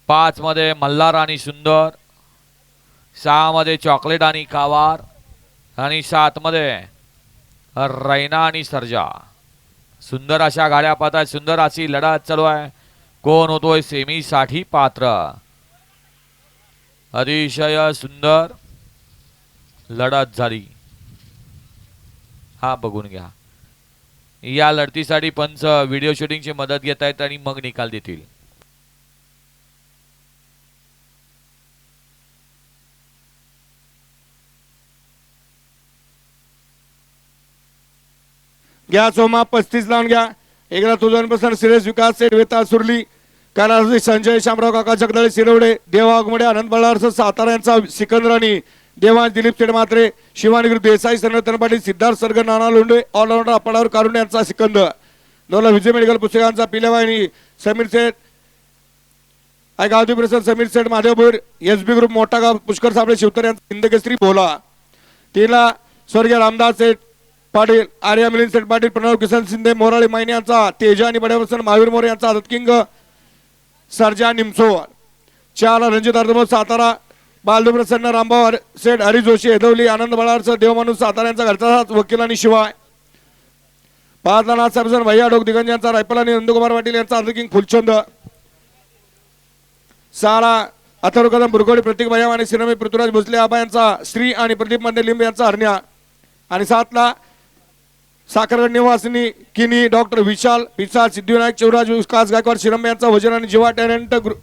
5 मध्ये मल्हार आणि सुंदर, 6 मध्ये चॉकलेट आणि कावार, आणि 7 मध्ये रैना आणि सर्जा. सुंदर अशा गाड्या पाहताय, सुंदर अशी लढत चालू आहे. कोण होतोय सेमी साठी पात्र. अतिशय सुंदर लढत झाली. हा बघून घ्या. या लढतीसाठी पंच व्हिडिओ शूटिंगची मदत घेत आहेत आणि मग निकाल देतील. घ्या सोमा 35 लावून घ्या. एकदा तुझ्यापासून सिरेश विकास सेठ वेता सुरली कानासी संजय शामराव काका जगदळे शिरवडे देवा वाघमोडे आनंद बळार सातारा यांचा सिकंदराणी देवांश दिलीप शेठ मात्रे शिवानी देसाई सनतन पाटील सिद्धार्थ सर्ग नाना लोंढे ऑलराऊंडर अपडावर कारुंडे यांचा सिकंदर. दोनला विजय मेडिकल पुस्तकांचा पिलेवाहिनी समीर शेठ आय गावदी प्रसाद समीर शेठ महादेवपूर एसबी ग्रुप मोठा गाव पुष्कर साबळे शिवतर यांचा हिंदकेसरी बोला. 3ला स्वर्गीय रामदास सेठ पाटील आर्या मिलिंद सेठ पाटील प्रणव किसन शिंदे मोराळे मायने यांचा तेजा आणि बड्यावसन महावीर मोरे यांचा आदत किंग सर्जा निमसोर. 4ला रणजित अर्धमोत सातारा बालदू प्रसन्न रामभाऊ सेठ हरी जोशी हेदवली आनंद बळारसह देवमाणूस सातारा यांचा घरचा वकील आणि शिवाय. 5ला नाथसाहेब भैया डोक दिगंज यांचा रायफल आणि नंदकुमार पाटील यांचा आदत किंग फुलचंद. 6ला अथर्व कदम बुरगोडी प्रतीक भैया आणि सिनेमे पृथ्वीराज भोसले आबा यांचा श्री आणि प्रदीप मंडे लिंब यांचा हरण्या. आणि 7ला साखरगड निवासिनी किनी डॉक्टर विशाल पिसाळ सिद्धिविनायक शिवराज विकास गायकवाड शिरंबे यांचा वजन आणि जीवा टॅलेंट ग्रुप